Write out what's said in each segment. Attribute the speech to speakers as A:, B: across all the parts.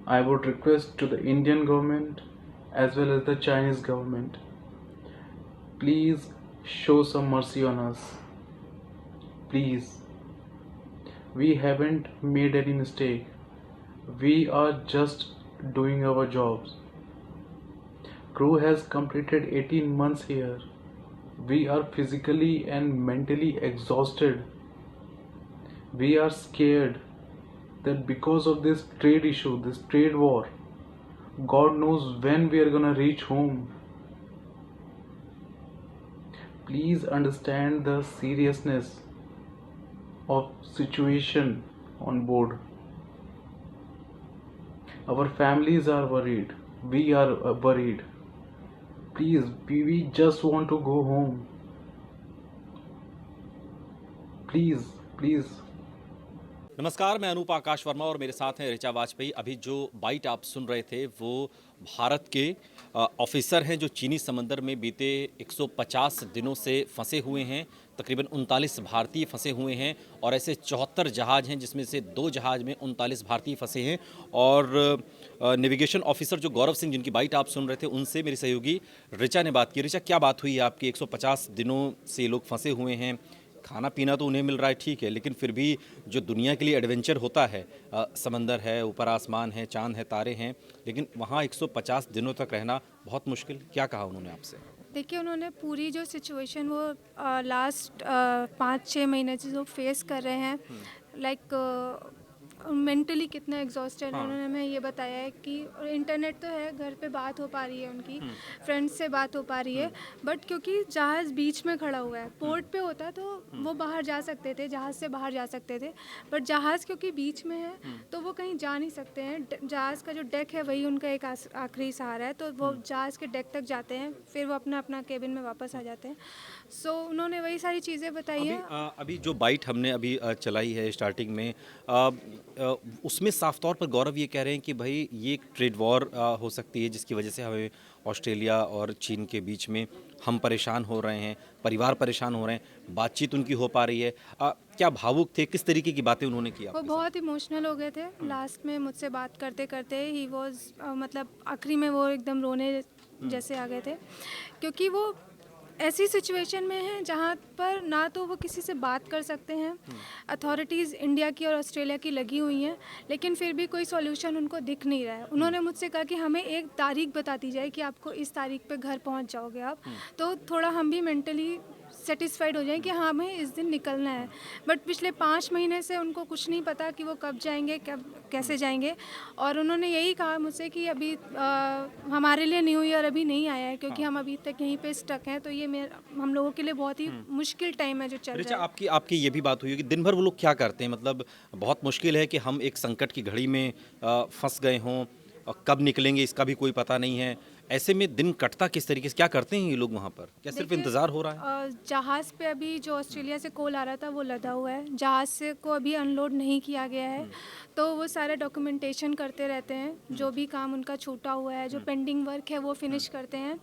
A: I would request to the Indian government as well as the Chinese government, please show some mercy on us. Please, we haven't made any mistake. We are just doing our jobs. Crew has completed 18 months here. We are physically and mentally exhausted. We are scared that because of this trade issue, this trade war, God knows when we are gonna reach home. Please understand the seriousness of situation on board. Our families are worried. We are worried. Please, we just want to go home. Please, please.
B: नमस्कार, मैं अनूप आकाश वर्मा और मेरे साथ हैं ऋचा वाजपेयी। अभी जो bite आप सुन रहे थे वो भारत के ऑफिसर हैं जो चीनी समंदर में बीते 150 दिनों से फंसे हुए हैं। तकरीबन 39 भारतीय फंसे हुए हैं और ऐसे 74 जहाज़ हैं जिसमें से 2 जहाज़ में 39 भारतीय फंसे हैं। और नेविगेशन ऑफिसर जो गौरव सिंह जिनकी बाइट आप सुन रहे थे उनसे मेरी सहयोगी ऋचा ने बात की। ऋचा, क्या बात हुई आपकी? 150 दिनों से लोग फंसे हुए हैं, खाना पीना तो उन्हें मिल रहा है, ठीक है, लेकिन फिर भी जो दुनिया के लिए एडवेंचर होता है, समंदर है, ऊपर आसमान है, चांद है, तारे हैं, लेकिन वहाँ 150 दिनों तक रहना बहुत मुश्किल। क्या कहा उन्होंने आपसे?
C: देखिए, उन्होंने पूरी जो सिचुएशन वो लास्ट 5-6 महीने से जो फेस कर रहे हैं, लाइक मेंटली कितना एग्जॉस्टेड है, उन्होंने हमें ये बताया है कि इंटरनेट तो है, घर पे बात हो पा रही है, उनकी फ्रेंड्स से बात हो पा रही है, बट क्योंकि जहाज़ बीच में खड़ा हुआ है, पोर्ट पे होता तो वो बाहर जा सकते थे, जहाज़ से बाहर जा सकते थे, बट जहाज़ क्योंकि बीच में है तो वो कहीं जा नहीं सकते हैं। जहाज़ का जो डेक है वही उनका एक आखिरी सहारा है, तो वो जहाज़ के डेक तक जाते हैं, फिर वो अपना अपना केबिन में वापस आ जाते हैं। सो उन्होंने वही सारी चीज़ें बताई हैं।
B: अभी जो बाइट हमने अभी चलाई है स्टार्टिंग में, उसमें साफ तौर पर गौरव ये कह रहे हैं कि भाई ये एक ट्रेड वॉर हो सकती है जिसकी वजह से हमें ऑस्ट्रेलिया और चीन के बीच में हम परेशान हो रहे हैं, परिवार परेशान हो रहे हैं, बातचीत उनकी हो पा रही है। क्या भावुक थे? किस तरीके की बातें उन्होंने की
C: वो
B: आपके
C: बहुत इमोशनल हो गए थे लास्ट में मुझसे बात करते करते। ही वॉज मतलब आखिरी में वो एकदम रोने जैसे आ गए थे, क्योंकि वो ऐसी सिचुएशन में हैं जहाँ पर ना तो वो किसी से बात कर सकते हैं। अथॉरिटीज़ इंडिया की और ऑस्ट्रेलिया की लगी हुई हैं, लेकिन फिर भी कोई सॉल्यूशन उनको दिख नहीं रहा है। उन्होंने मुझसे कहा कि हमें एक तारीख बता दी जाए कि आपको इस तारीख पे घर पहुँच जाओगे आप, तो थोड़ा हम भी मेंटली सेटिस्फाइड हो जाएं कि हाँ, हमें इस दिन निकलना है। बट पिछले 5 महीने से उनको कुछ नहीं पता कि वो कब जाएंगे, कब कैसे जाएंगे। और उन्होंने यही कहा मुझसे कि अभी हमारे लिए न्यू ईयर अभी नहीं आया है, क्योंकि हम अभी तक यहीं पे स्टक हैं, तो ये हम लोगों के लिए बहुत ही मुश्किल टाइम है जो चल
B: रिचा,
C: रहा है।
B: आपकी आपकी ये भी बात हुई है कि दिन भर वो लोग क्या करते हैं? मतलब बहुत मुश्किल है कि हम एक संकट की घड़ी में फंस गए हों और कब निकलेंगे इसका भी कोई पता नहीं है। ऐसे में दिन कटता किस तरीके से? क्या करते हैं ये लोग वहाँ पर? क्या सिर्फ
C: देखिए,
B: इंतज़ार हो रहा है?
C: जहाज़ पे अभी जो ऑस्ट्रेलिया से कोल आ रहा था वो लदा हुआ है, जहाज़ से को अभी अनलोड नहीं किया गया है, तो वो सारा डॉक्यूमेंटेशन करते रहते हैं। जो भी काम उनका छूटा हुआ है, जो पेंडिंग वर्क है वो फिनिश करते हैं,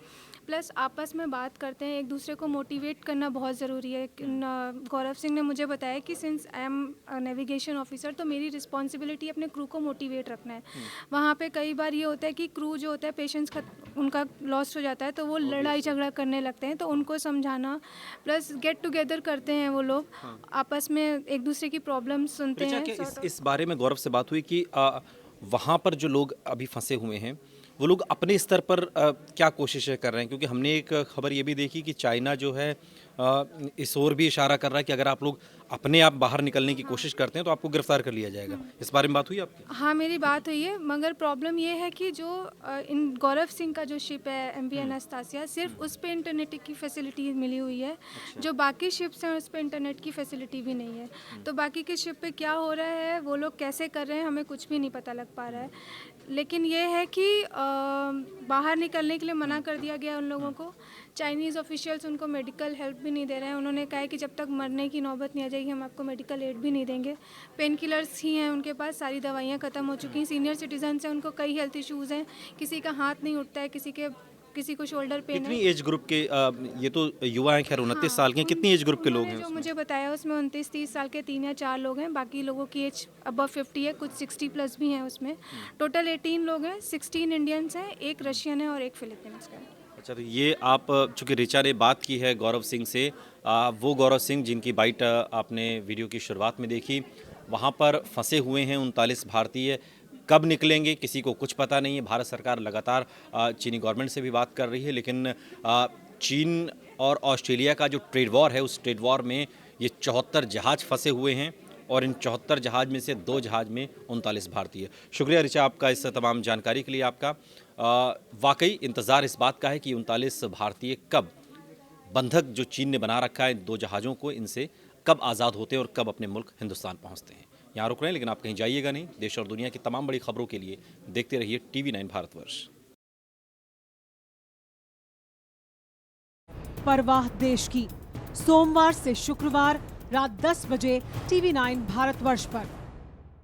C: प्लस आपस में बात करते हैं। एक दूसरे को मोटिवेट करना बहुत ज़रूरी है। गौरव सिंह ने मुझे बताया कि since I am navigation officer, तो मेरी रिस्पॉन्सिबिलिटी अपने क्रू को मोटिवेट रखना है। वहाँ पे कई बार ये होता है कि क्रू जो होता है, पेशेंस उनका लॉस्ट हो जाता है, तो वो लड़ाई झगड़ा करने लगते हैं, तो उनको समझाना, प्लस गेट टुगेदर करते हैं वो लोग, आपस में एक दूसरे की प्रॉब्लम सुनते
B: रिचा,
C: हैं।
B: क्या इस बारे में गौरव से बात हुई कि वहाँ पर जो लोग अभी फंसे हुए हैं वो लोग अपने स्तर पर क्या कोशिशें कर रहे हैं? क्योंकि हमने एक खबर ये भी देखी कि चाइना जो है इस ओर भी इशारा कर रहा है कि अगर आप लोग अपने आप बाहर निकलने की कोशिश करते हैं तो आपको गिरफ्तार कर लिया जाएगा। इस बारे में बात हुई आपकी?
C: हाँ, मेरी बात हुई है, मगर प्रॉब्लम ये है कि जो इन गौरव सिंह का जो शिप है एमवी एनास्तासिया, सिर्फ उस पे इंटरनेट की फैसिलिटी मिली हुई है। जो बाकी शिप्स हैं उस पे इंटरनेट की फैसिलिटी भी नहीं है। तो बाकी के शिप पे क्या हो रहा है, वो लोग कैसे कर रहे हैं, हमें कुछ भी नहीं पता लग पा रहा है। लेकिन ये है कि बाहर निकलने के लिए मना कर दिया गया उन लोगों को। चाइनीज़ ऑफिशियल्स उनको मेडिकल हेल्प भी नहीं दे रहे हैं। उन्होंने कहा है कि जब तक मरने की नौबत नहीं आ जाएगी हम आपको मेडिकल एड भी नहीं देंगे। पेन किलर्स ही हैं उनके पास, सारी दवाइयाँ ख़त्म हो चुकी हैं। सीनियर सिटीजन्स हैं, उनको कई हेल्थ इश्यूज़ हैं, किसी का हाथ नहीं उठता है, किसी के किसी को शोल्डर पेन
B: कितनी
C: है।
B: एज ग्रुप के ये तो युवा हैं, खैर 29 साल के हैं, कितनी एज ग्रुप के लोग
C: उन्होंने
B: हैं
C: जो
B: उसमें?
C: मुझे बताया उसमें 29-30 साल के 3 या 4 लोग हैं, बाकी लोगों की एज अबव 50 है, कुछ 60 प्लस भी हैं उसमें। टोटल 18 लोग हैं, 16 इंडियंस हैं, एक रशियन है और एक फिलीपींस का है।
B: अच्छा, तो ये आप चूँकि ऋचा ने बात की है गौरव सिंह से, वो गौरव सिंह जिनकी बाइट आपने वीडियो की शुरुआत में देखी, वहाँ पर फंसे हुए हैं 39 भारतीय। कब निकलेंगे किसी को कुछ पता नहीं है। भारत सरकार लगातार चीनी गवर्नमेंट से भी बात कर रही है, लेकिन चीन और ऑस्ट्रेलिया का जो ट्रेड वॉर है, उस ट्रेड वॉर में ये 74 जहाज़ फंसे हुए हैं और इन 74 जहाज़ में से 2 जहाज़ में 39 भारतीय। शुक्रिया ऋचा आपका इस तमाम जानकारी के लिए। आपका वाकई इंतज़ार इस बात का है कि 39 भारतीय कब, बंधक जो चीन ने बना रखा है 2 जहाज़ों को, इनसे कब आज़ाद होते हैं और कब अपने मुल्क हिंदुस्तान पहुंचते हैं। यहाँ रुक रहे हैं, लेकिन आप कहीं जाइएगा नहीं। देश और दुनिया की तमाम बड़ी खबरों के लिए देखते रहिए TV9 भारतवर्ष।
D: परवाह देश की, सोमवार से शुक्रवार रात 10 बजे TV9 भारतवर्ष पर।